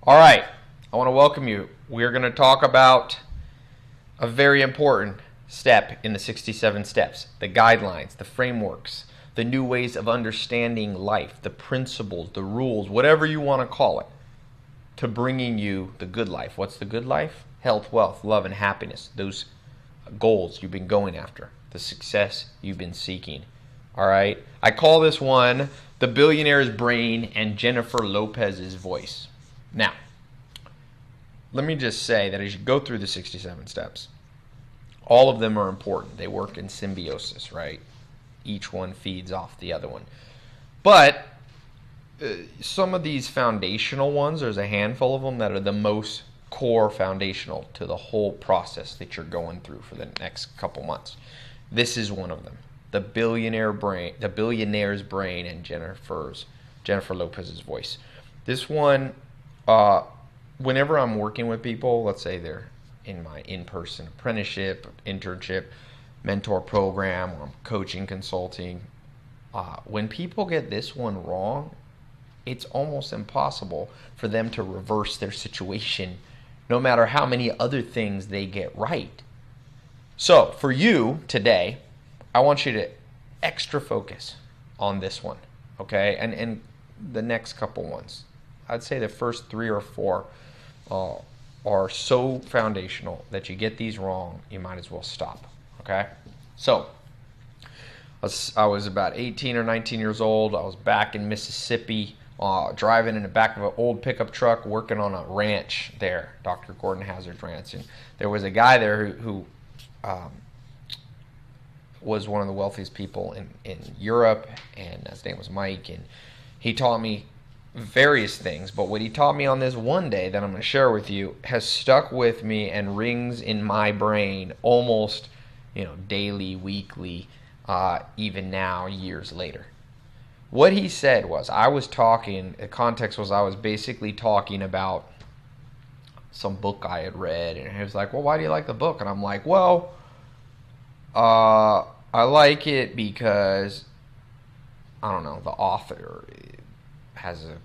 All right, I want to welcome you. We're going to talk about a very important step in the 67 steps, the guidelines, the frameworks, the new ways of understanding life, the principles, the rules, whatever you want to call it, to bringing you the good life. What's the good life? Health, wealth, love, and happiness. Those goals you've been going after, the success you've been seeking. All right? I call this one the billionaire's brain and Jennifer Lopez's voice. Now, let me just say that as you go through the 67 steps, all of them are important. They work in symbiosis, right? Each one feeds off the other one. But some of these foundational ones, there's a handful of them that are the most core foundational to the whole process that you're going through for the next couple months. This is one of them. The billionaire's brain and Jennifer Lopez's voice. This one, whenever I'm working with people, let's say they're in my in-person apprenticeship, internship, mentor program, or I'm coaching, consulting, when people get this one wrong, it's almost impossible for them to reverse their situation, no matter how many other things they get right. So for you today, I want you to extra focus on this one, okay? And the next couple ones. I'd say the first 3 or 4 are so foundational that you get these wrong, you might as well stop, okay? So I was about 18 or 19 years old. I was back in Mississippi, driving in the back of an old pickup truck, working on a ranch there, Dr. Gordon Hazard's ranch. And there was a guy there who was one of the wealthiest people in Europe, and his name was Mike, and he taught me various things, but what he taught me on this one day that I'm going to share with you has stuck with me and rings in my brain almost, daily, weekly, even now, years later. What he said was, the context was I was basically talking about some book I had read, and he was like, well, why do you like the book? And I'm like, well, I like it because, I don't know, the author has a,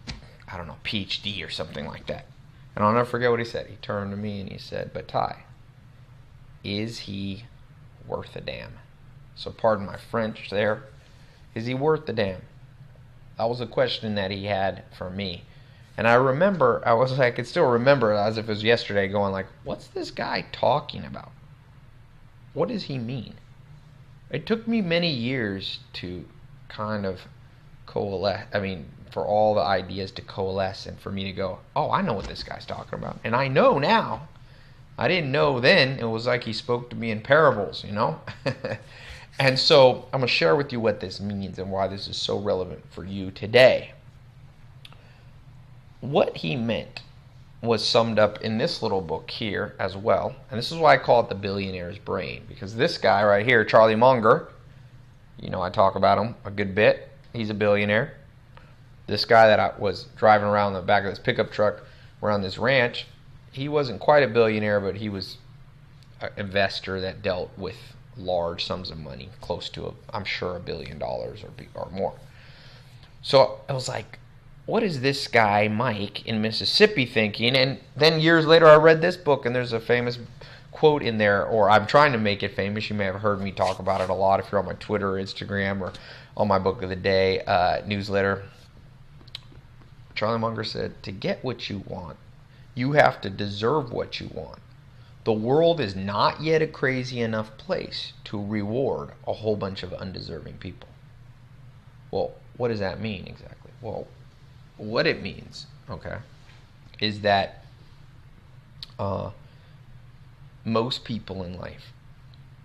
PhD or something like that. And I'll never forget what he said. He turned to me and he said, but Ty, is he worth a damn? So pardon my French there. Is he worth a damn? That was a question that he had for me. And I could still remember it as if it was yesterday, going like, what's this guy talking about? What does he mean? It took me many years to kind of coalesce, for all the ideas to coalesce and for me to go, oh, I know what this guy's talking about. And I know now. I didn't know then. It was like he spoke to me in parables, And so I'm going to share with you what this means and why this is so relevant for you today. What he meant was summed up in this little book here as well. And this is why I call it the billionaire's brain. Because this guy right here, Charlie Munger, I talk about him a good bit. He's a billionaire. This guy that I was driving around the back of this pickup truck around this ranch, he wasn't quite a billionaire, but he was an investor that dealt with large sums of money, close to, I'm sure, $1 billion or more. So I was like, what is this guy, Mike, in Mississippi thinking? And then years later, I read this book, and there's a famous quote in there, or I'm trying to make it famous. You may have heard me talk about it a lot if you're on my Twitter or Instagram or on my Book of the Day newsletter. Charlie Munger said, to get what you want, you have to deserve what you want. The world is not yet a crazy enough place to reward a whole bunch of undeserving people. Well, what does that mean exactly? Well, what it means, is that most people in life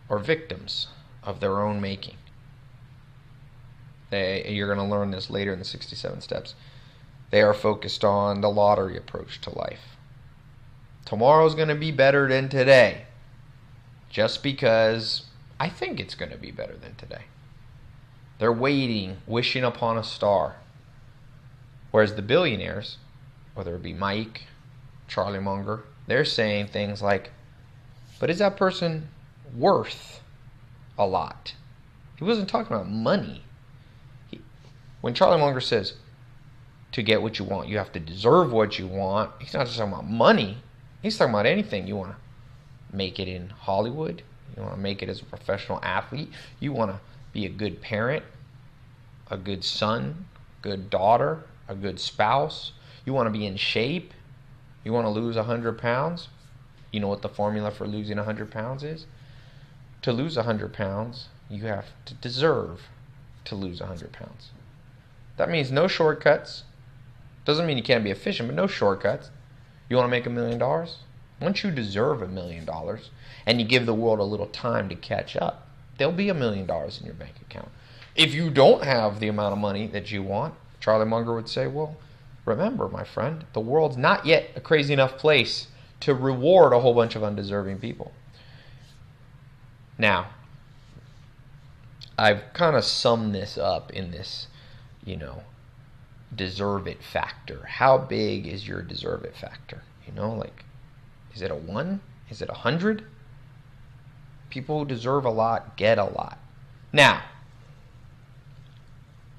are victims of their own making. You're going to learn this later in the 67 steps. They are focused on the lottery approach to life. Tomorrow's going to be better than today, just because I think it's going to be better than today. They're waiting, wishing upon a star. Whereas the billionaires, whether it be Mike, Charlie Munger, they're saying things like, but is that person worth a lot? He wasn't talking about money. When Charlie Munger says, to get what you want. You have to deserve what you want. He's not just talking about money. He's talking about anything. You want to make it in Hollywood. You want to make it as a professional athlete. You want to be a good parent, a good son, good daughter, a good spouse. You want to be in shape. You want to lose 100 pounds. You know what the formula for losing 100 pounds is? To lose 100 pounds, you have to deserve to lose 100 pounds. That means no shortcuts. Doesn't mean you can't be efficient, but no shortcuts. You want to make $1 million? Once you deserve $1 million and you give the world a little time to catch up, there'll be $1 million in your bank account. If you don't have the amount of money that you want, Charlie Munger would say, well, remember, my friend, the world's not yet a crazy enough place to reward a whole bunch of undeserving people. Now, I've kind of summed this up in this, deserve it factor. How big is your deserve it factor? Is it a 1? Is it 100? People who deserve a lot get a lot. Now,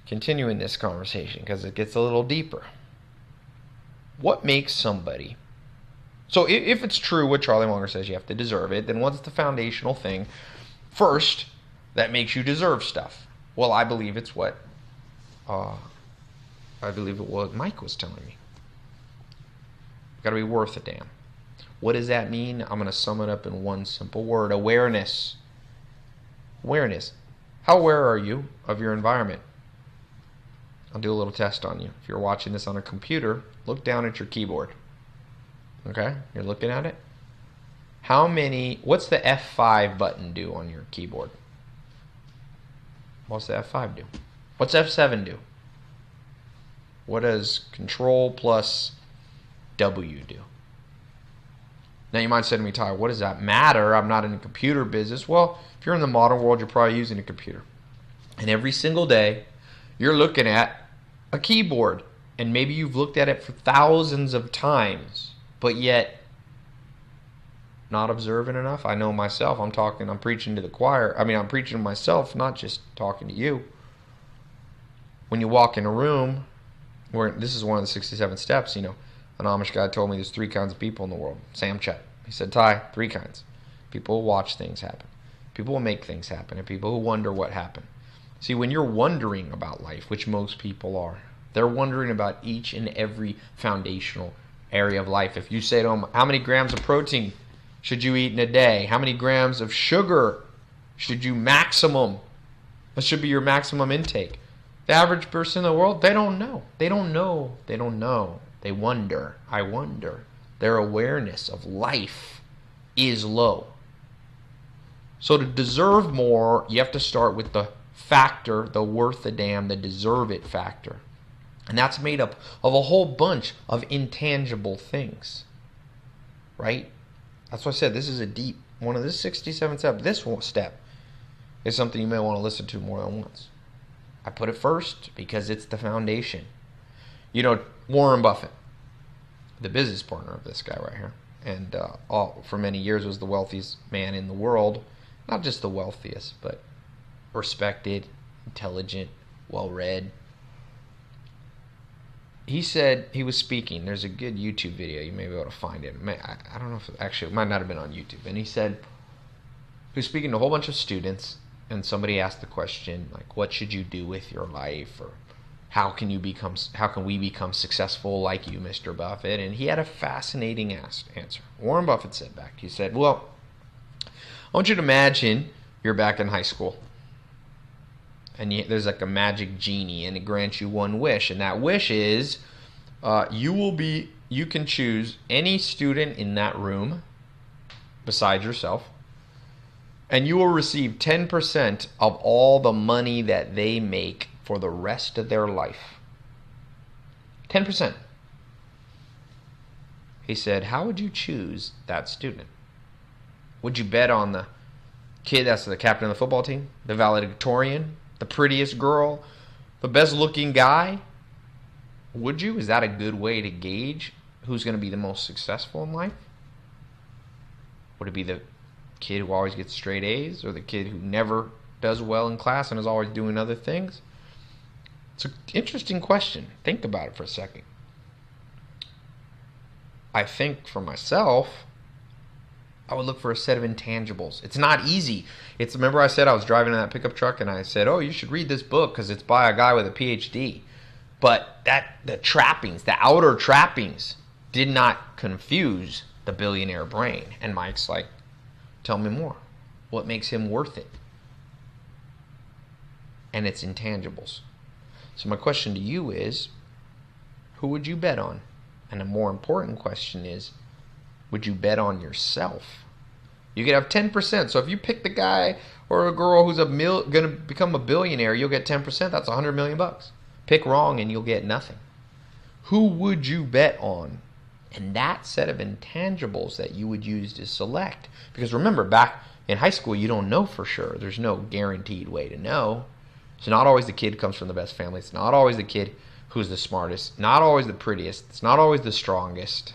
continuing this conversation because it gets a little deeper. What makes somebody... So if it's true what Charlie Munger says, you have to deserve it, then what's the foundational thing first that makes you deserve stuff? Well, I believe it's what Mike was telling me. Got to be worth a damn. What does that mean? I'm going to sum it up in one simple word: awareness. Awareness. How aware are you of your environment? I'll do a little test on you. If you're watching this on a computer, look down at your keyboard. Okay? You're looking at it? What's the F5 button do on your keyboard? What's the F5 do? What's F7 do? What does Control plus W do? Now you might say to me, Ty, what does that matter? I'm not in the computer business. Well, if you're in the modern world, you're probably using a computer. And every single day, you're looking at a keyboard. And maybe you've looked at it for thousands of times, but yet not observant enough. I know myself. I'm preaching to the choir. I'm preaching to myself, not just talking to you. When you walk in a room, this is one of the 67 steps, an Amish guy told me there's 3 kinds of people in the world. Sam Chet. He said, Ty, 3 kinds. People who watch things happen. People who make things happen. And people who wonder what happened. See, when you're wondering about life, which most people are, they're wondering about each and every foundational area of life. If you say to them, how many grams of protein should you eat in a day? How many grams of sugar should you maximum? What should be your maximum intake? The average person in the world, they don't know. They don't know. They don't know. They wonder. I wonder. Their awareness of life is low. So to deserve more, you have to start with the factor, the worth the damn, the deserve it factor. And that's made up of a whole bunch of intangible things. Right? That's why I said this is a deep one of the 67 steps. This step is something you may want to listen to more than once. I put it first because it's the foundation. Warren Buffett, the business partner of this guy right here, and for many years was the wealthiest man in the world. Not just the wealthiest, but respected, intelligent, well-read. He said, he was speaking, there's a good YouTube video, you may be able to find it. I don't know if, it might not have been on YouTube. And he said, he was speaking to a whole bunch of students, and somebody asked the question, like, what should you do with your life? Or how can we become successful like you, Mr. Buffett? And he had a fascinating answer. Warren Buffett said back, he said, well, I want you to imagine you're back in high school. And there's like a magic genie, and it grants you one wish. And that wish is, you can choose any student in that room besides yourself, and you will receive 10% of all the money that they make for the rest of their life. 10%. He said, how would you choose that student? Would you bet on the kid that's the captain of the football team, the valedictorian, the prettiest girl, the best looking guy? Would you? Is that a good way to gauge who's going to be the most successful in life? Would it be the kid who always gets straight A's, or the kid who never does well in class and is always doing other things? It's an interesting question. Think about it for a second. I think for myself, I would look for a set of intangibles. It's not easy. Remember I said I was driving in that pickup truck and I said, "Oh, you should read this book because it's by a guy with a PhD." But the trappings, the outer trappings, did not confuse the billionaire brain. And Mike's like, "Tell me more. What makes him worth it?" And it's intangibles. So my question to you is, who would you bet on? And a more important question is, would you bet on yourself? You could have 10%. So if you pick the guy or a girl who's going to become a billionaire, you'll get 10%. That's $100 million. Pick wrong and you'll get nothing. Who would you bet on? And that set of intangibles that you would use to select. Because remember, back in high school, you don't know for sure. There's no guaranteed way to know. It's not always the kid who comes from the best family. It's not always the kid who's the smartest. Not always the prettiest. It's not always the strongest.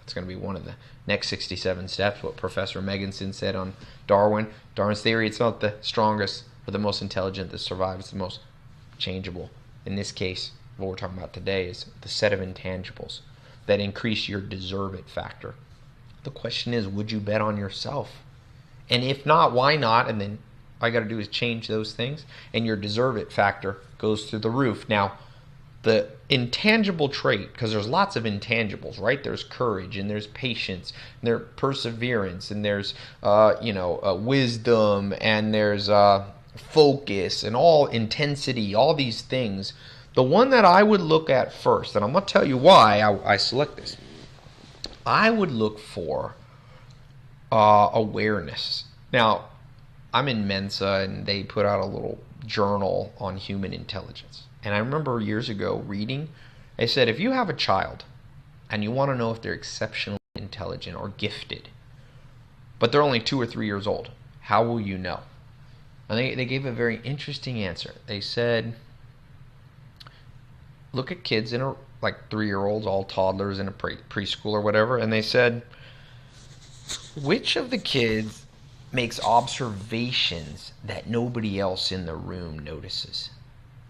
It's going to be one of the next 67 steps, what Professor Megginson said on Darwin's theory. It's not the strongest or the most intelligent that survives. It's the most changeable. In this case, what we're talking about today is the set of intangibles that increase your deserve it factor. The question is, would you bet on yourself? And if not, why not? And then all you got to do is change those things, and your deserve it factor goes through the roof. Now, the intangible trait, because there's lots of intangibles, right? There's courage, and there's patience, and there's perseverance, and there's wisdom, and there's focus, and all intensity, all these things. The one that I would look at first, and I'm going to tell you why I select this. I would look for awareness. Now, I'm in Mensa, and they put out a little journal on human intelligence. And I remember years ago reading, they said, if you have a child and you want to know if they're exceptionally intelligent or gifted, but they're only 2 or 3 years old, how will you know? And they gave a very interesting answer. They said, look at kids like 3-year-olds, all toddlers in a preschool or whatever, and they said, which of the kids makes observations that nobody else in the room notices?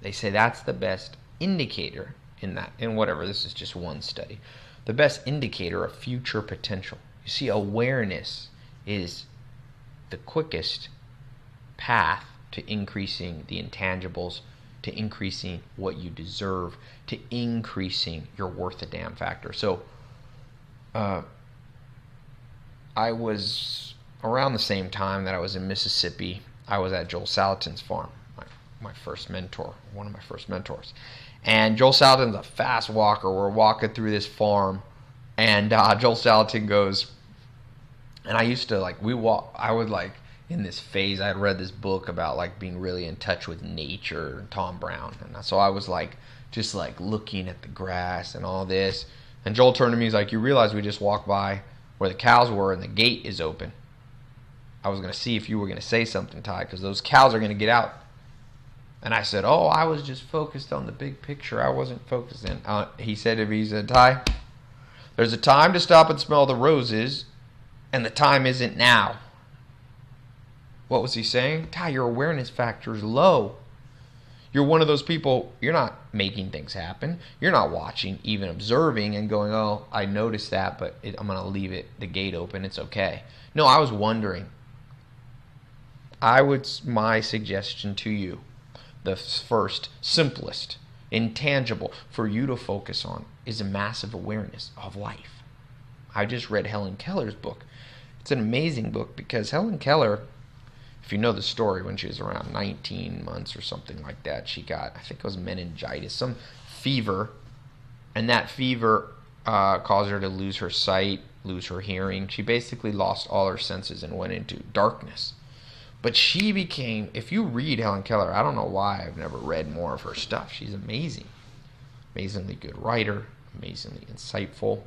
They say that's the best indicator in whatever, this is just one study, the best indicator of future potential. You see, awareness is the quickest path to increasing the intangibles, to increasing what you deserve, to increasing your worth a damn factor. So I was around the same time that I was in Mississippi. I was at Joel Salatin's farm, my first mentor, one of my first mentors. And Joel Salatin's a fast walker. We're walking through this farm, and Joel Salatin goes, and I used to I would in this phase, I had read this book about being really in touch with nature, Tom Brown. And so I was just looking at the grass and all this. And Joel turned to me, he's like, you realize we just walked by where the cows were and the gate is open. I was going to see if you were going to say something, Ty, because those cows are going to get out. And I said, oh, I was just focused on the big picture. I wasn't focusing. He said to me, he said, Ty, there's a time to stop and smell the roses, and the time isn't now. What was he saying? Ty, your awareness factor is low. You're one of those people, you're not making things happen. You're not watching, even observing and going, oh, I noticed that, but I'm going to leave the gate open. It's okay. No, I was wondering. My suggestion to you, the first, simplest, intangible for you to focus on is a massive awareness of life. I just read Helen Keller's book. It's an amazing book because Helen Keller, if you know the story, when she was around 19 months or something like that, she got, I think it was meningitis, some fever, and that fever caused her to lose her sight, lose her hearing. She basically lost all her senses and went into darkness. But she became, if you read Helen Keller, I don't know why I've never read more of her stuff. She's amazing. Amazingly good writer, amazingly insightful.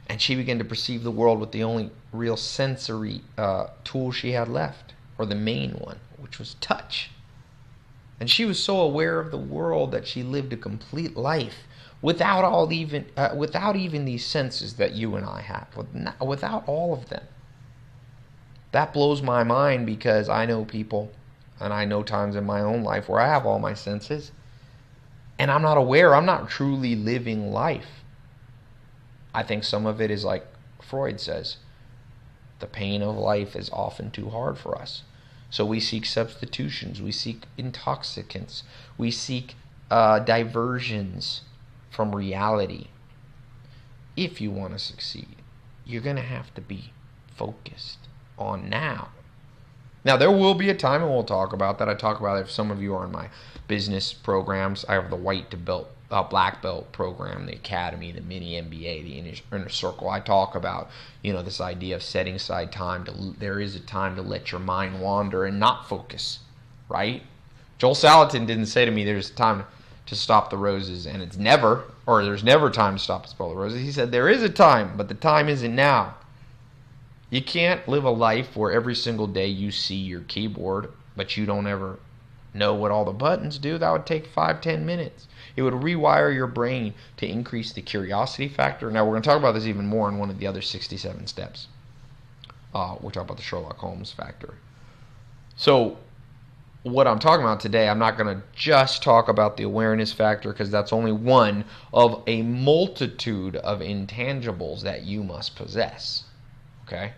And she began to perceive the world with the only real sensory tool she had left, or the main one, which was touch. And she was so aware of the world that she lived a complete life without even these senses that you and I have, without all of them. That blows my mind because I know people, and I know times in my own life where I have all my senses, and I'm not aware, I'm not truly living life. I think some of it is like Freud says, the pain of life is often too hard for us. So we seek substitutions, we seek intoxicants, we seek diversions from reality. If you want to succeed, you're going to have to be focused on now. Now, there will be a time, and we'll talk about that. I talk about it if some of you are in my business programs. I have the white to belt, black belt program, the academy, the mini MBA, the inner circle. I talk about, this idea of setting aside time. There is a time to let your mind wander and not focus, right? Joel Salatin didn't say to me, there's time to stop the roses, and there's never time to stop the spell of the roses. He said, there is a time, but the time isn't now. You can't live a life where every single day you see your keyboard, but you don't ever know what all the buttons do. That would take 5-10 minutes. It would rewire your brain to increase the curiosity factor. Now, we're going to talk about this even more in one of the other 67 steps. We'll talk about the Sherlock Holmes factor. So, what I'm talking about today, I'm not going to just talk about the awareness factor, because that's only one of a multitude of intangibles that you must possess. Okay?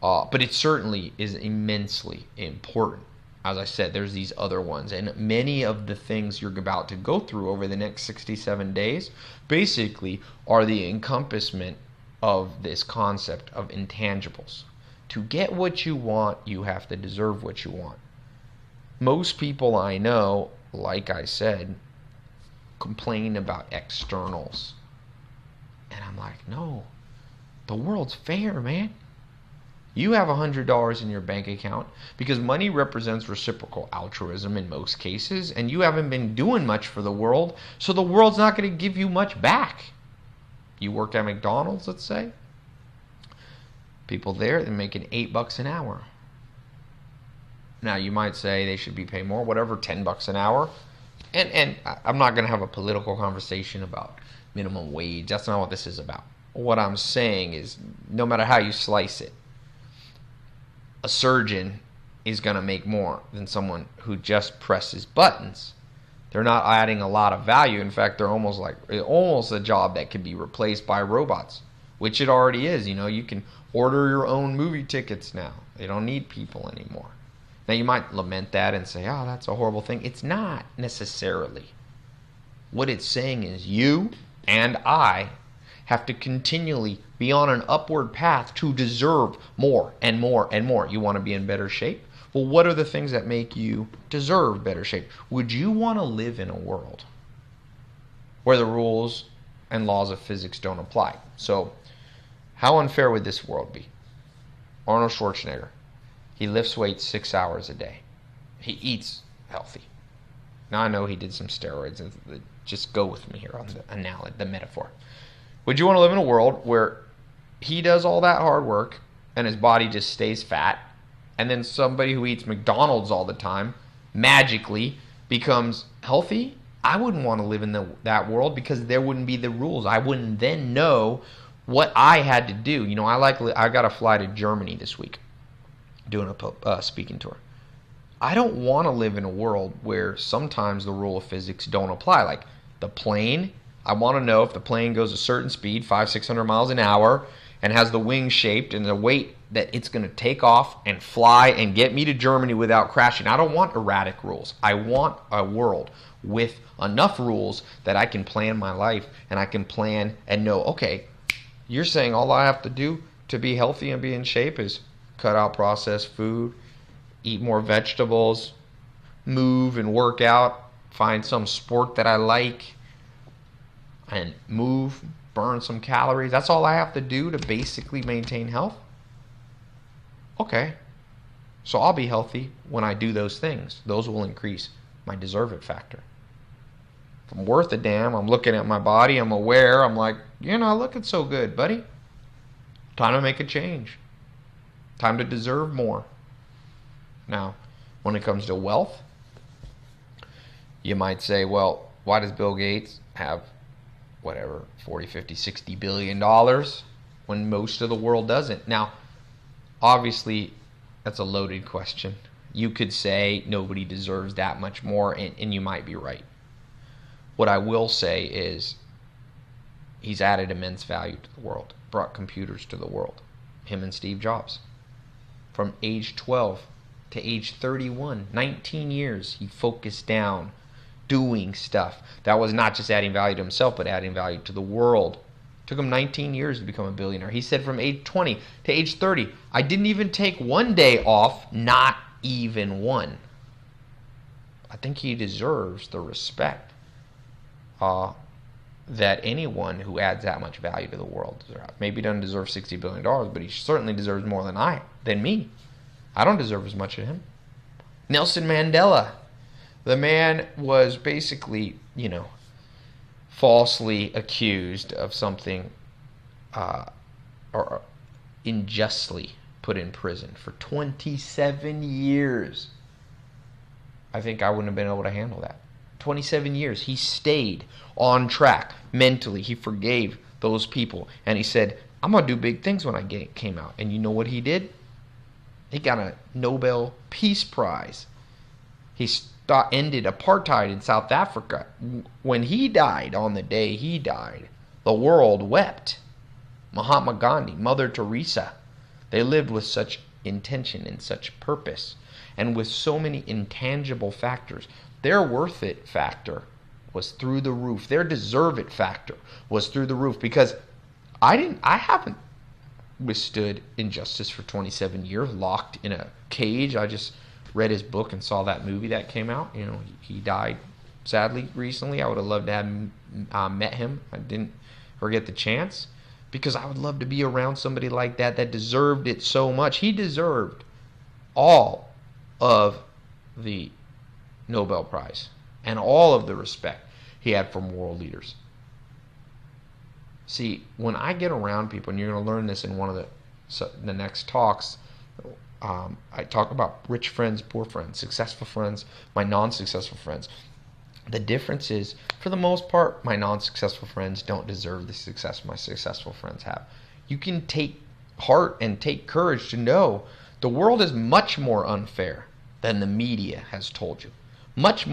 But it certainly is immensely important. As I said, there's these other ones. And many of the things you're about to go through over the next 67 days basically are the encompassment of this concept of intangibles. To get what you want, you have to deserve what you want. Most people I know, like I said, complain about externals. And I'm like, no. The world's fair, man. You have $100 in your bank account because money represents reciprocal altruism in most cases, and you haven't been doing much for the world, so the world's not going to give you much back. You work at McDonald's, let's say. People there, they're making $8 an hour. Now, you might say they should be paid more, whatever, $10 an hour. And I'm not going to have a political conversation about minimum wage. That's not what this is about. What I'm saying is, no matter how you slice it, a surgeon is going to make more than someone who just presses buttons. They're not adding a lot of value. In fact, they're almost a job that could be replaced by robots, which it already is. You can order your own movie tickets now. They don't need people anymore. Now, you might lament that and say, oh, that's a horrible thing. It's not necessarily. What it's saying is you and I have to continually be on an upward path to deserve more and more and more. You want to be in better shape? Well, what are the things that make you deserve better shape? Would you want to live in a world where the rules and laws of physics don't apply? So, how unfair would this world be? Arnold Schwarzenegger, he lifts weights 6 hours a day. He eats healthy. Now, I know he did some steroids. Just go with me here on the analogy, the metaphor. Would you want to live in a world where he does all that hard work and his body just stays fat, and then somebody who eats McDonald's all the time magically becomes healthy? I wouldn't want to live in that world, because there wouldn't be the rules. I wouldn't then know what I had to do. I got to fly to Germany this week, doing a speaking tour. I don't want to live in a world where sometimes the rule of physics don't apply. Like the plane, I want to know if the plane goes a certain speed, 500-600 miles an hour, and has the wing shaped and the weight that it's going to take off and fly and get me to Germany without crashing. I don't want erratic rules. I want a world with enough rules that I can plan my life, and I can plan and know, okay, you're saying all I have to do to be healthy and be in shape is cut out processed food, eat more vegetables, move and work out, find some sport that I like, and move, burn some calories. That's all I have to do to basically maintain health? Okay. So I'll be healthy when I do those things. Those will increase my deserve it factor. If I'm worth a damn, I'm looking at my body, I'm aware, I'm like, you're not looking so good, buddy. Time to make a change. Time to deserve more. Now, when it comes to wealth, you might say, well, why does Bill Gates have whatever, 40, 50, 60 billion dollars when most of the world doesn't? Now, obviously, that's a loaded question. You could say nobody deserves that much more, and you might be right. What I will say is he's added immense value to the world, brought computers to the world. Him and Steve Jobs. From age 12 to age 31, 19 years, he focused down doing stuff. That was not just adding value to himself, but adding value to the world. It took him 19 years to become a billionaire. He said from age 20 to age 30, I didn't even take one day off, not even one. I think he deserves the respect that anyone who adds that much value to the world deserves. Maybe he doesn't deserve $60 billion, but he certainly deserves more than me. I don't deserve as much as him. Nelson Mandela. The man was basically, falsely accused of something or unjustly put in prison for 27 years. I think I wouldn't have been able to handle that. 27 years. He stayed on track mentally. He forgave those people. And he said, I'm going to do big things when I came out. And you know what he did? He got a Nobel Peace Prize. He ended apartheid in South Africa. When he died, on the day he died, the world wept. Mahatma Gandhi, Mother Teresa, they lived with such intention and such purpose and with so many intangible factors. Their worth it factor was through the roof. Their deserve it factor was through the roof, because I haven't withstood injustice for 27 years, locked in a cage. I just read his book and saw that movie that came out. He died sadly recently. I would have loved to have met him. I didn't get the chance, because I would love to be around somebody like that deserved it so much. He deserved all of the Nobel Prize and all of the respect he had from world leaders. See, when I get around people, and you're going to learn this in one of the next talks, I talk about rich friends, poor friends, successful friends, my non-successful friends. The difference is, for the most part, my non-successful friends don't deserve the success my successful friends have. You can take heart and take courage to know the world is much more unfair than the media has told you. Is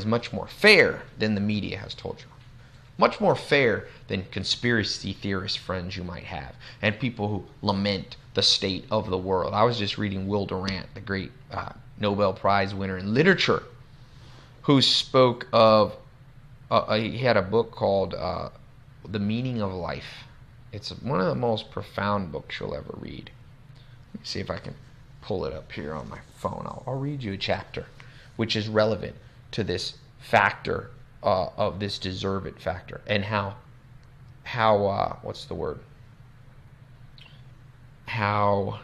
much more fair than the media has told you. Much more fair than conspiracy theorist friends you might have, and people who lament the state of the world. I was just reading Will Durant, the great Nobel Prize winner in literature, who spoke of, he had a book called The Meaning of Life. It's one of the most profound books you'll ever read. Let me see if I can pull it up here on my phone. I'll read you a chapter which is relevant to this factor of this deserve it factor, and how what's the word? How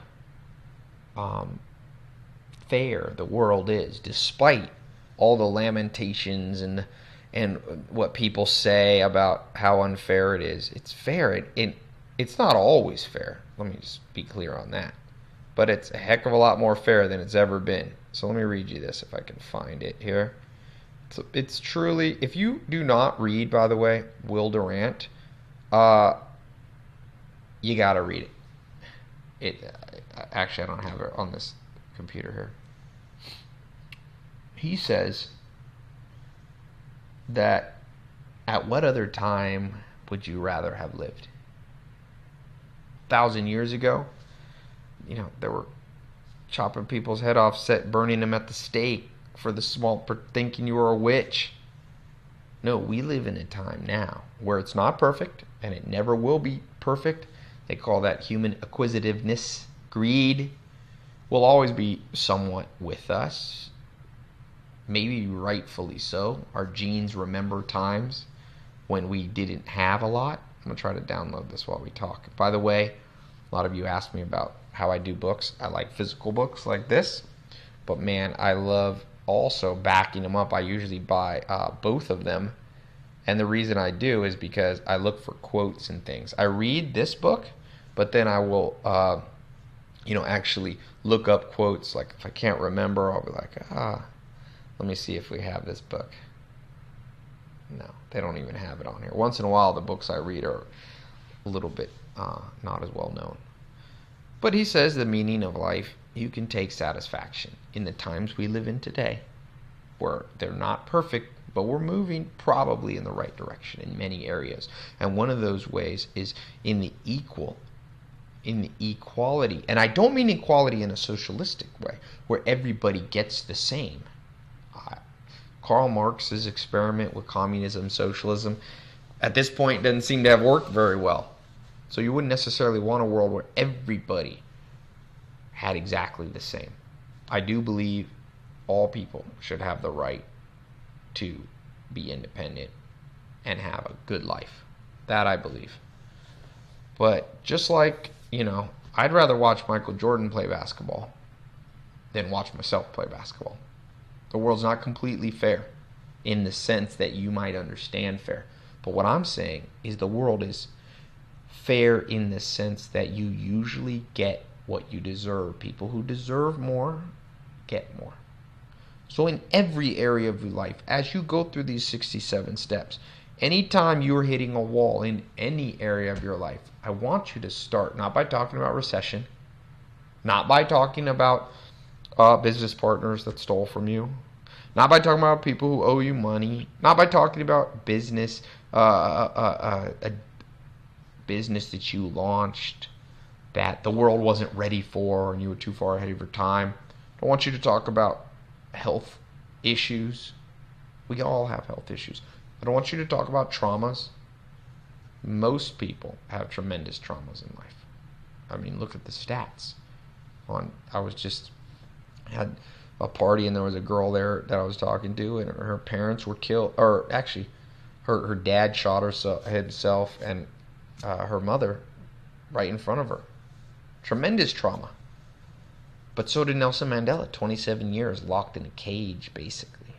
fair the world is, despite all the lamentations and what people say about how unfair it is. It's fair. It's not always fair. Let me just be clear on that. But it's a heck of a lot more fair than it's ever been. So let me read you this if I can find it here. It's truly, if you do not read, by the way, Will Durant, you got to read it. Actually, I don't have it on this computer here. He says that, at what other time would you rather have lived? 1,000 years ago, they were chopping people's head off, burning them at the stake for thinking you were a witch. No, we live in a time now where it's not perfect, and it never will be perfect. They call that human acquisitiveness. Greed will always be somewhat with us. Maybe rightfully so. Our genes remember times when we didn't have a lot. I'm going to try to download this while we talk. By the way, a lot of you asked me about how I do books. I like physical books like this. But man, I love also backing them up. I usually buy both of them. And the reason I do is because I look for quotes and things. I read this book, but then I will, actually look up quotes. Like if I can't remember, I'll be like, let me see if we have this book. No, they don't even have it on here. Once in a while, the books I read are a little bit not as well known. But he says the meaning of life, you can take satisfaction in the times we live in today, where they're not perfect, but we're moving probably in the right direction in many areas. And one of those ways is in the equality. And I don't mean equality in a socialistic way, where everybody gets the same. Karl Marx's experiment with communism, socialism, at this point doesn't seem to have worked very well. So you wouldn't necessarily want a world where everybody had exactly the same. I do believe all people should have the right to be independent and have a good life. That I believe. But just like, I'd rather watch Michael Jordan play basketball than watch myself play basketball. The world's not completely fair in the sense that you might understand fair. But what I'm saying is the world is fair in the sense that you usually get what you deserve. People who deserve more get more. So in every area of your life, as you go through these 67 steps, anytime you're hitting a wall in any area of your life, I want you to start not by talking about recession, not by talking about business partners that stole from you, not by talking about people who owe you money, not by talking about business, a business that you launched that the world wasn't ready for and you were too far ahead of your time. I want you to talk about health issues. We all have health issues. I don't want you to talk about traumas. Most people have tremendous traumas in life. I mean, look at the stats. Had a party and there was a girl there that I was talking to, and her parents were killed, or actually her dad shot himself and her mother right in front of her. Tremendous trauma. But so did Nelson Mandela, 27 years locked in a cage basically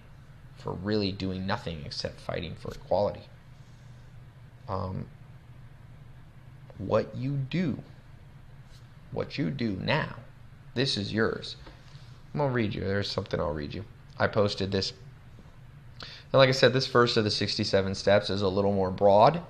for really doing nothing except fighting for equality. What you do now, this is yours. I'm going to read you. There's something I'll read you. I posted this. And like I said, this first of the 67 steps is a little more broad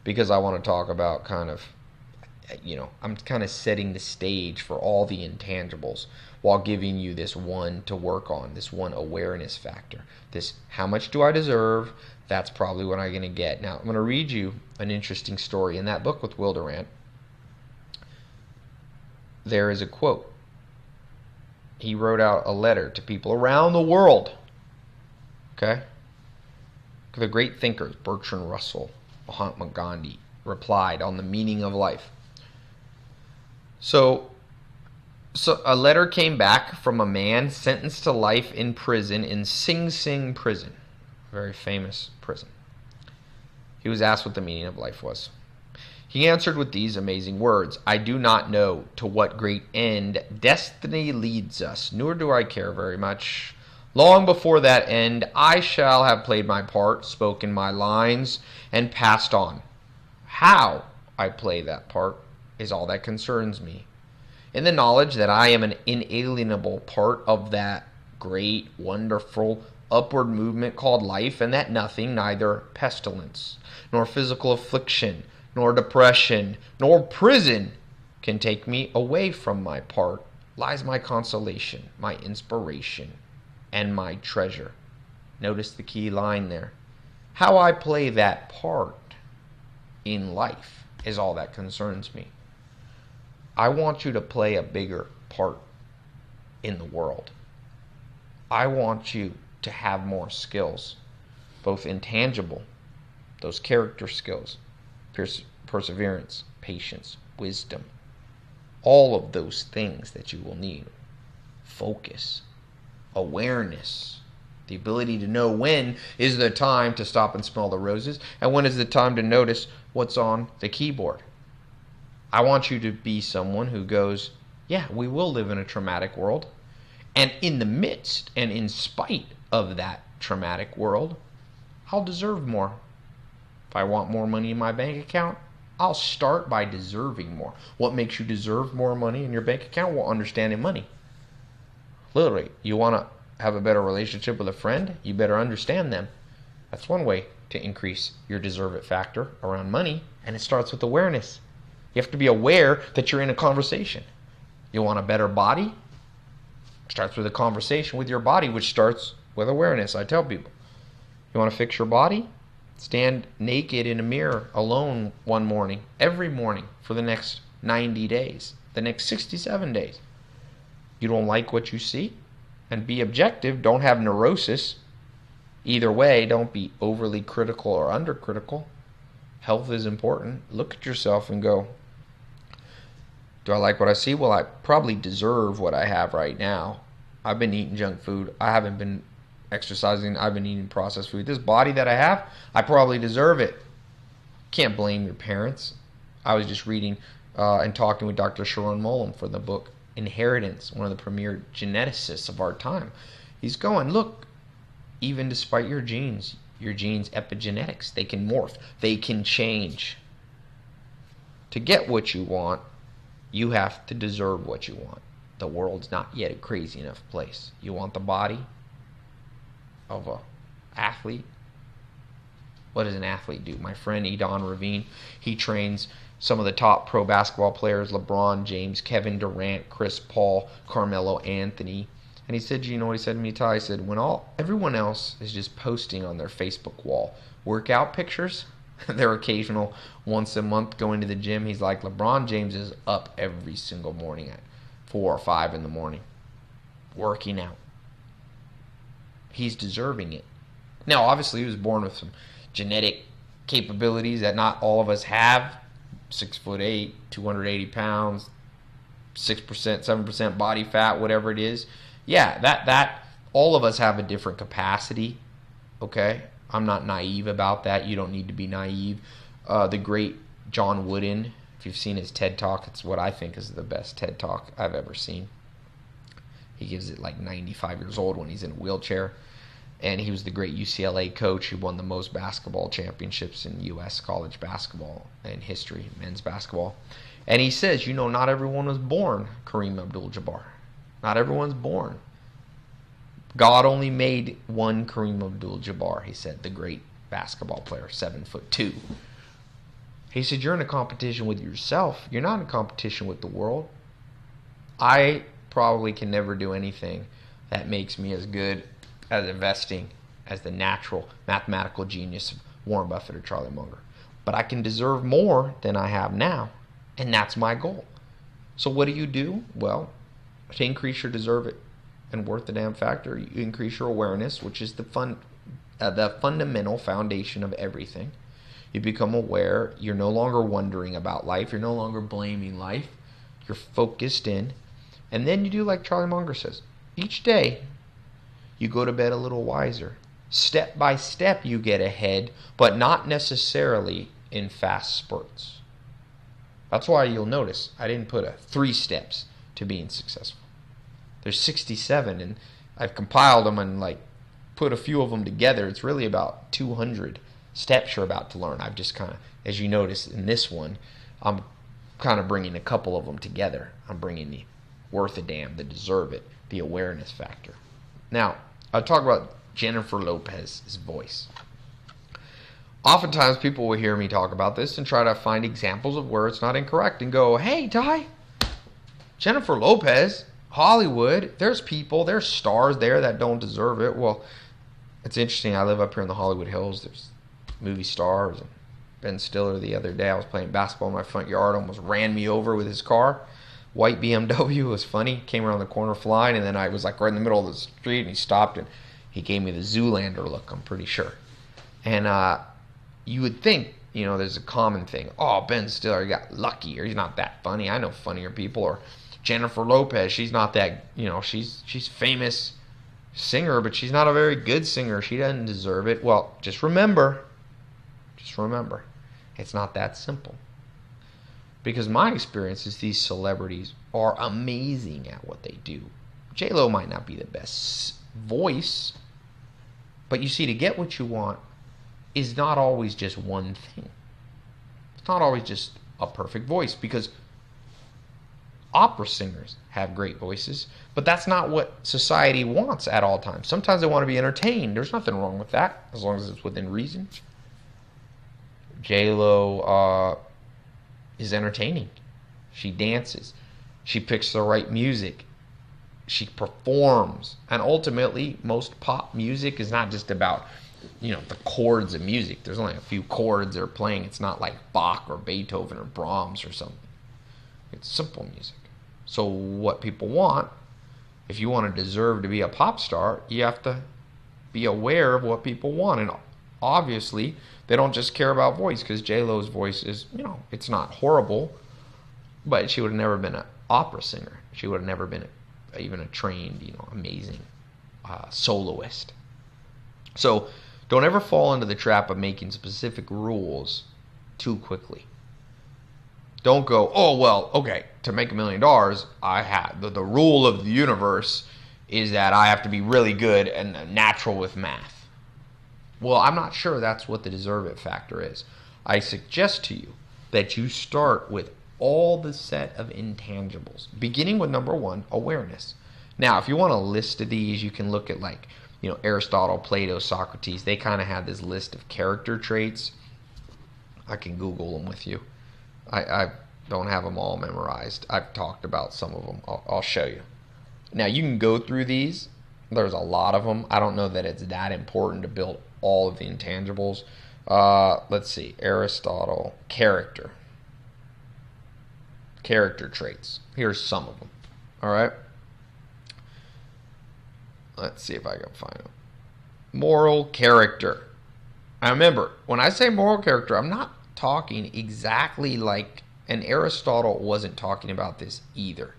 because I want to talk about I'm kind of setting the stage for all the intangibles while giving you this one to work on, this one awareness factor. This, how much do I deserve? That's probably what I'm going to get. Now, I'm going to read you an interesting story. In that book with Will Durant, there is a quote. He wrote out a letter to people around the world. Okay? The great thinkers, Bertrand Russell, Mahatma Gandhi, replied on the meaning of life. So a letter came back from a man sentenced to life in prison in Sing Sing prison, a very famous prison. He was asked what the meaning of life was. He answered with these amazing words, "I do not know to what great end destiny leads us, nor do I care very much. Long before that end, I shall have played my part, spoken my lines, and passed on. How I play that part is all that concerns me. In the knowledge that I am an inalienable part of that great, wonderful, upward movement called life, and that nothing, neither pestilence, nor physical affliction, nor depression, nor prison can take me away from my part, lies my consolation, my inspiration, and my treasure." Notice the key line there. How I play that part in life is all that concerns me. I want you to play a bigger part in the world. I want you to have more skills, both intangible, those character skills, perseverance, patience, wisdom, all of those things that you will need. Focus, awareness, the ability to know when is the time to stop and smell the roses and when is the time to notice what's on the keyboard. I want you to be someone who goes, yeah, we will live in a traumatic world, and in the midst and in spite of that traumatic world, I'll deserve more. If I want more money in my bank account, I'll start by deserving more. What makes you deserve more money in your bank account? Well, understanding money. Literally, you want to have a better relationship with a friend? You better understand them. That's one way to increase your deserve it factor around money, and it starts with awareness. You have to be aware that you're in a conversation. You want a better body? It starts with a conversation with your body, which starts with awareness. I tell people, You want to fix your body? Stand naked in a mirror alone one morning, every morning for the next 90 days, the next 67 days. You don't like what you see? And be objective. Don't have neurosis. Either way, don't be overly critical or undercritical. Health is important. Look at yourself and go, do I like what I see? Well, I probably deserve what I have right now. I've been eating junk food. I haven't been exercising. I've been eating processed food. This body that I have, I probably deserve it. Can't blame your parents. I was just reading and talking with Dr. Sharon Mollum for the book Inheritance, one of the premier geneticists of our time. He's going, look, even despite your genes epigenetics, they can morph. They can change. To get what you want, you have to deserve what you want. The world's not yet a crazy enough place. You want the body of an athlete? What does an athlete do? My friend Edon Ravine, he trains some of the top pro basketball players, LeBron James, Kevin Durant, Chris Paul, Carmelo Anthony. And he said, you know what he said to me, Ty? He said, when everyone else is just posting on their Facebook wall workout pictures, their occasional once a month going to the gym, he's like, LeBron James is up every single morning at 4 or 5 in the morning working out. He's deserving it. Now, obviously, he was born with some genetic capabilities that not all of us have. 6'8", 280 pounds, 6%, 7% body fat, whatever it is. Yeah, that all of us have a different capacity. Okay? I'm not naive about that. You don't need to be naive. The great John Wooden, if you've seen his TED Talk, it's what I think is the best TED Talk I've ever seen. He gives it like 95 years old when he's in a wheelchair. And he was the great UCLA coach who won the most basketball championships in U.S. college basketball in history, men's basketball. And he says, you know, not everyone was born Kareem Abdul-Jabbar. Not everyone's born. God only made one Kareem Abdul-Jabbar, he said, the great basketball player, 7'2". He said, you're in a competition with yourself. You're not in a competition with the world. I probably can never do anything that makes me as good at investing as the natural mathematical genius of Warren Buffett or Charlie Munger. But I can deserve more than I have now, and that's my goal. So what do? Well, to increase your deserve it and worth the damn factor, you increase your awareness, which is the fundamental foundation of everything. You become aware. You're no longer wondering about life. You're no longer blaming life. You're focused in. And then you do like Charlie Munger says. Each day, you go to bed a little wiser. Step by step, you get ahead, but not necessarily in fast spurts. That's why you'll notice I didn't put 3 steps to being successful. There's 67, and I've compiled them and put a few of them together. It's really about 200 steps you're about to learn. I've just kind of, as you notice in this one, I'm kind of bringing a couple of them together. I'm bringing the worth a damn, the deserve it, the awareness factor. Now, I'll talk about Jennifer Lopez's voice. Oftentimes people will hear me talk about this and try to find examples of where it's not incorrect and go, hey, Ty, Jennifer Lopez, Hollywood, there's stars there that don't deserve it. Well, it's interesting. I live up here in the Hollywood Hills. There's movie stars. And Ben Stiller the other day, I was playing basketball in my front yard, almost ran me over with his car. White BMW. Was funny. Came around the corner flying, and then I was right in the middle of the street, and he stopped, and he gave me the Zoolander look, I'm pretty sure. And you would think, there's a common thing. Oh, Ben Stiller, he got lucky, or he's not that funny. I know funnier people. Or Jennifer Lopez, she's not that, she's famous singer, but she's not a very good singer. She doesn't deserve it. Well, just remember, it's not that simple. Because my experience is these celebrities are amazing at what they do. J-Lo might not be the best voice, but you see, to get what you want is not always just one thing. It's not always just a perfect voice, because opera singers have great voices, but that's not what society wants at all times. Sometimes they want to be entertained. There's nothing wrong with that, as long as it's within reason. J-Lo is entertaining. She dances. She picks the right music. She performs. And ultimately, most pop music is not just about the chords of music. There's only a few chords they're playing. It's not like Bach or Beethoven or Brahms or something. It's simple music. So what people want, if you want to deserve to be a pop star, you have to be aware of what people want. And obviously, they don't just care about voice, because J-Lo's voice is, it's not horrible, but she would have never been an opera singer. She would have never been even a trained, amazing soloist. So don't ever fall into the trap of making specific rules too quickly. Don't go, oh, well, okay, to make $1 million, I have the rule of the universe is that I have to be really good and natural with math. Well, I'm not sure that's what the deserve it factor is. I suggest to you that you start with all the set of intangibles, beginning with number 1, awareness. Now, if you want a list of these, you can look at Aristotle, Plato, Socrates. They kind of have this list of character traits. I can Google them with you. I don't have them all memorized. I've talked about some of them. I'll show you. Now, you can go through these. There's a lot of them. I don't know that it's that important to build all of the intangibles. Let's see. Aristotle, character traits. Here's some of them. All right. Let's see if I can find them. Moral character. Now remember, when I say moral character, I'm not talking exactly like, and Aristotle wasn't talking about this either.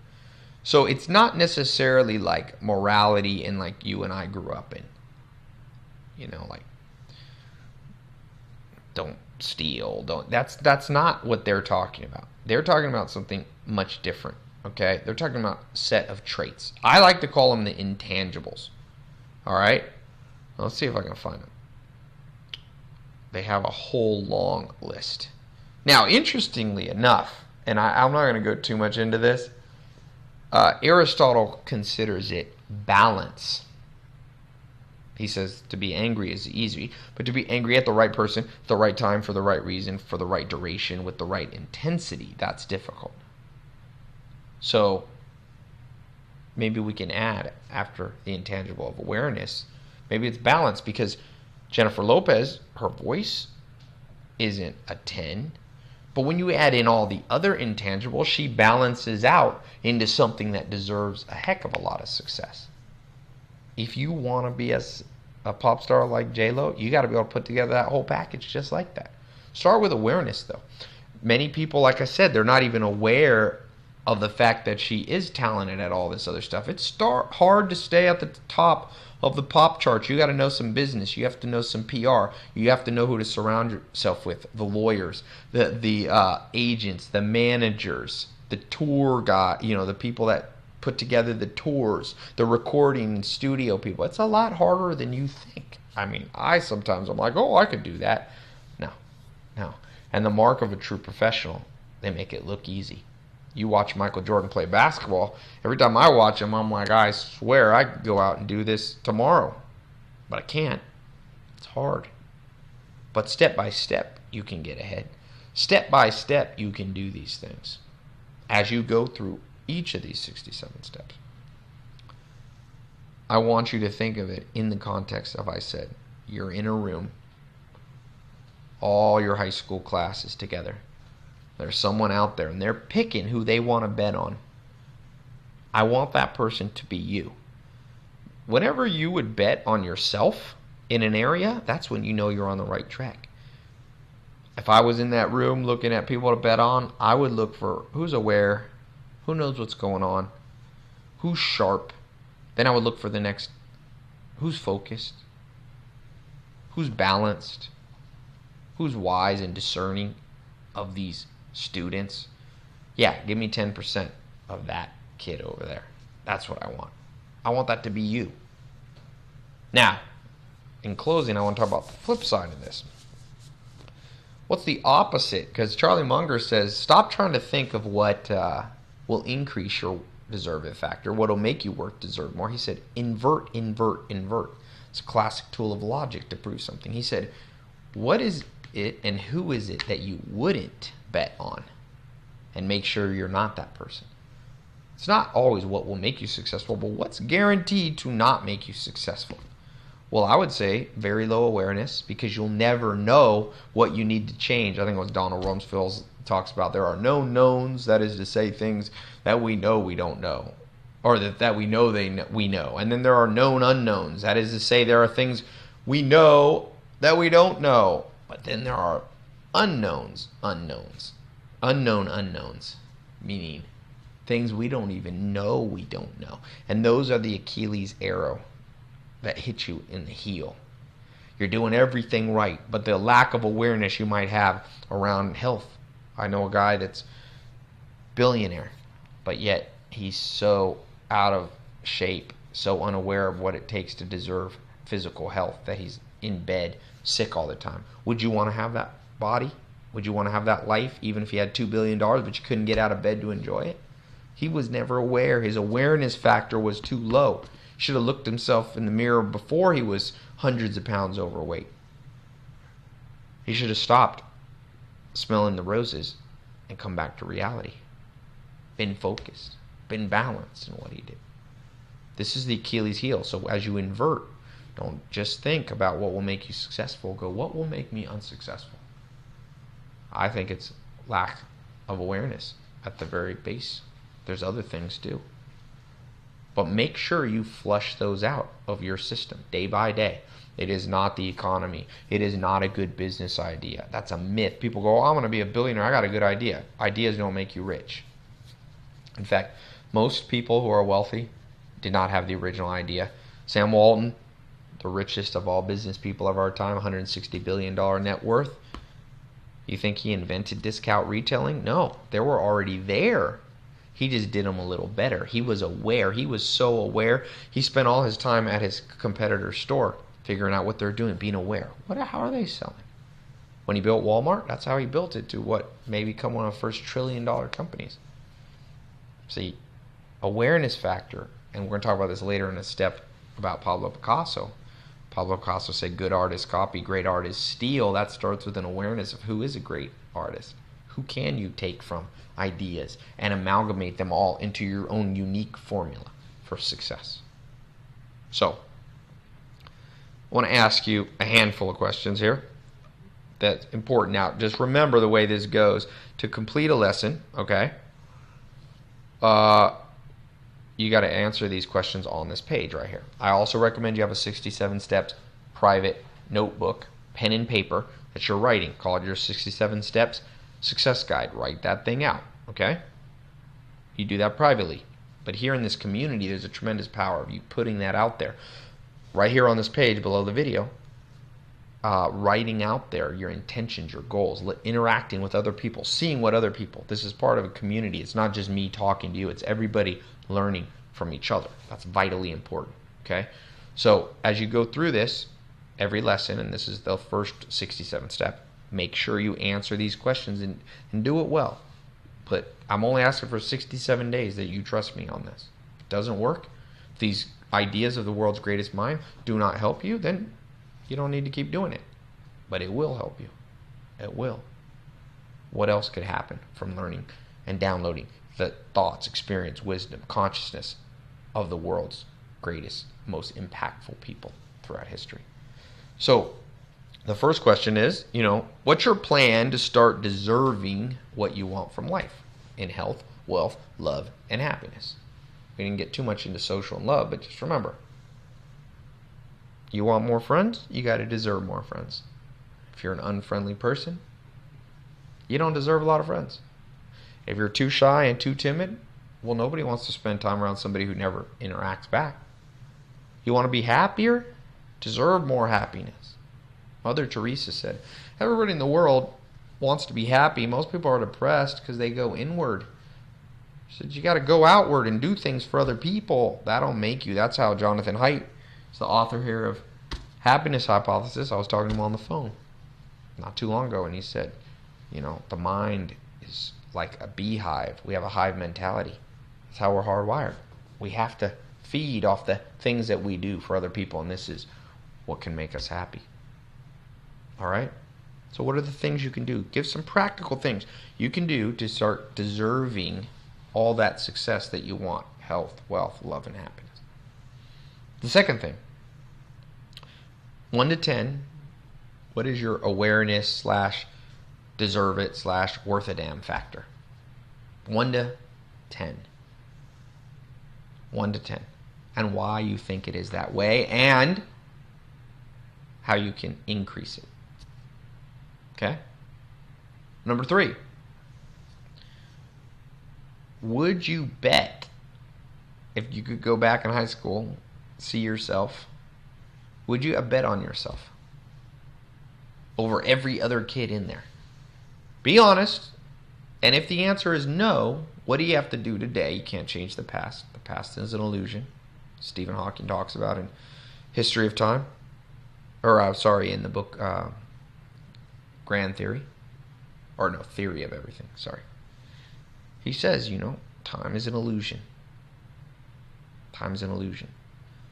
So it's not necessarily like morality in like you and I grew up in. Like don't steal, that's not what they're talking about. They're talking about something much different. Okay? They're talking about a set of traits. I like to call them the intangibles. All right? Let's see if I can find them. They have a whole long list. Now, interestingly enough, and I'm not going to go too much into this, Aristotle considers it balance. He says to be angry is easy, but to be angry at the right person, at the right time, for the right reason, for the right duration, with the right intensity, that's difficult. So maybe we can add, after the intangible of awareness, maybe it's balance, because Jennifer Lopez, her voice isn't a 10, but when you add in all the other intangibles, she balances out into something that deserves a heck of a lot of success. If you want to be a pop star like J-Lo, you got to be able to put together that whole package just like that. Start with awareness, though. Many people, like I said, they're not even aware of the fact that she is talented at all this other stuff. It's hard to stay at the top of the pop charts. You got to know some business. You have to know some PR. You have to know who to surround yourself with. The lawyers, the agents, the managers, the tour guy, the people that put together the tours, the recording studio people. It's a lot harder than you think. I mean, I'm like, oh, I could do that. No. And the mark of a true professional, they make it look easy. You watch Michael Jordan play basketball. Every time I watch him, I'm like, I swear I could go out and do this tomorrow. But I can't. It's hard. But step by step, you can get ahead. Step by step, you can do these things. As you go through each of these 67 steps, I want you to think of it in the context of, I said, you're in a room, all your high school classes together. There's someone out there, and they're picking who they want to bet on. I want that person to be you. Whenever you would bet on yourself in an area, that's when you know you're on the right track. If I was in that room looking at people to bet on, I would look for who's aware, who knows what's going on, who's sharp. Then I would look for the next, who's focused, who's balanced, who's wise and discerning of these students. Yeah, give me 10% of that kid over there. That's what I want. I want that to be you. Now, in closing, I want to talk about the flip side of this. What's the opposite? Because Charlie Munger says, stop trying to think of what will increase your deserve it factor, what will make you work deserve more. He said, invert. It's a classic tool of logic to prove something. He said, what is it and who is it that you wouldn't bet on? And make sure you're not that person. It's not always what will make you successful, but what's guaranteed to not make you successful. Well, I would say very low awareness, because you'll never know what you need to change. I think it was Donald Rumsfeld talks about there are known knowns, that is to say things that we know we don't know, or that we know we know. And then there are known unknowns, that is to say there are things we know that we don't know. But then there are unknown unknowns, meaning things we don't even know we don't know. And those are the Achilles arrow that hit you in the heel. You're doing everything right, but the lack of awareness you might have around health. I know a guy that's billionaire, but yet he's so out of shape, so unaware of what it takes to deserve physical health that he's in bed sick all the time. Would you want to have that body? Would you want to have that life even if you had $2 billion but you couldn't get out of bed to enjoy it? He was never aware. His awareness factor was too low. He should have looked himself in the mirror before he was hundreds of pounds overweight. He should have stopped smelling the roses and come back to reality. Been focused, been balanced in what he did. This is the Achilles heel. So as you invert, don't just think about what will make you successful. Go, what will make me unsuccessful? I think it's lack of awareness at the very base. There's other things too. But make sure you flush those out of your system day by day. It is not the economy. It is not a good business idea. That's a myth. People go, oh, I'm going to be a billionaire. I got a good idea. Ideas don't make you rich. In fact, most people who are wealthy did not have the original idea. Sam Walton, the richest of all business people of our time, $160 billion net worth. You think he invented discount retailing? No, they were already there. He just did them a little better. He was aware. He was so aware. He spent all his time at his competitor's store figuring out what they're doing, being aware. How are they selling? When he built Walmart, that's how he built it to what may become one of the first $1 trillion companies. See, awareness factor, and we're going to talk about this later in a step about Pablo Picasso. Pablo Picasso said good artists copy, great artists steal. That starts with an awareness of who is a great artist. Who can you take from ideas and amalgamate them all into your own unique formula for success? So, I want to ask you a handful of questions here that's important. Now, just remember the way this goes. To complete a lesson, okay, you got to answer these questions on this page right here. I also recommend you have a 67 steps private notebook, pen and paper that you're writing. Call it your 67 steps success guide. Write that thing out, okay? You do that privately. But here in this community, there's a tremendous power of you putting that out there. Right here on this page below the video, writing out there your intentions, your goals, interacting with other people, seeing what other people. This is part of a community. It's not just me talking to you. It's everybody learning from each other. That's vitally important, okay? So as you go through this, every lesson, and this is the first 67 step, make sure you answer these questions and do it well. But I'm only asking for 67 days that you trust me on this. If it doesn't work, if these ideas of the world's greatest mind do not help you, then you don't need to keep doing it. But it will help you. It will. What else could happen from learning and downloading the thoughts, experience, wisdom, consciousness of the world's greatest, most impactful people throughout history? So the first question is, what's your plan to start deserving what you want from life in health, wealth, love, and happiness? We didn't get too much into social and love, but just remember, you want more friends, you got to deserve more friends. If you're an unfriendly person, you don't deserve a lot of friends. If you're too shy and too timid, well, nobody wants to spend time around somebody who never interacts back. You want to be happier? Deserve more happiness. Mother Teresa said, everybody in the world wants to be happy. Most people are depressed because they go inward. She said, you got to go outward and do things for other people. That'll make you. That's how Jonathan Haidt is the author here of Happiness Hypothesis. I was talking to him on the phone not too long ago, and he said, the mind is like a beehive. We have a hive mentality. That's how we're hardwired. We have to feed off the things that we do for other people, and this is what can make us happy. All right? So what are the things you can do? Give some practical things you can do to start deserving all that success that you want. Health, wealth, love, and happiness. The second thing, 1 to 10, what is your awareness slash deserve it slash worth a damn factor? 1 to 10. 1 to 10. And why you think it is that way and how you can increase it. Okay? Number 3. Would you bet, if you could go back in high school, see yourself, would you bet on yourself over every other kid in there? Be honest. And if the answer is no, what do you have to do today? You can't change the past. The past is an illusion. Stephen Hawking talks about in History of Time. Or, in the book Grand Theory. Or no, Theory of Everything. Sorry. He says, time is an illusion. Time is an illusion.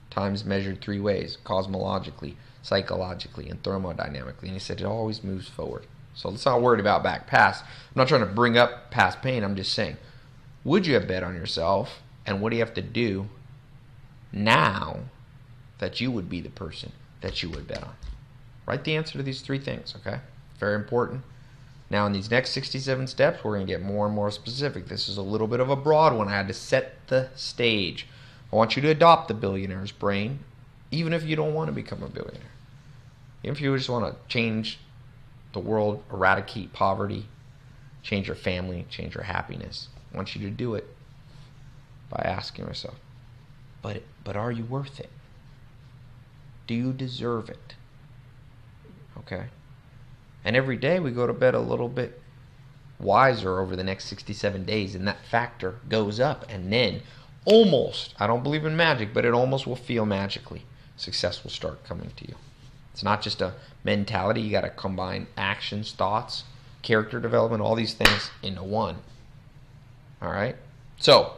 Time is measured 3 ways: cosmologically, psychologically, and thermodynamically. And he said it always moves forward. So let's not worry about back past. I'm not trying to bring up past pain. I'm just saying, would you have bet on yourself? And what do you have to do now that you would be the person that you would bet on? Write the answer to these 3 things, okay? Very important. Now, in these next 67 steps, we're going to get more and more specific. This is a little bit of a broad one. I had to set the stage. I want you to adopt the billionaire's brain, even if you don't want to become a billionaire. Even if you just want to change the world, eradicate poverty, change your family, change your happiness. I want you to do it by asking yourself, but are you worth it? Do you deserve it? Okay? And every day we go to bed a little bit wiser over the next 67 days, and that factor goes up, and then almost, I don't believe in magic, but it almost will feel magically. Success will start coming to you. It's not just a mentality. You got to combine actions, thoughts, character development, all these things into one. All right? So,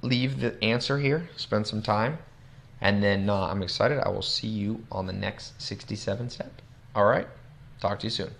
leave the answer here. Spend some time. And then I'm excited. I will see you on the next 67 step. All right? Talk to you soon.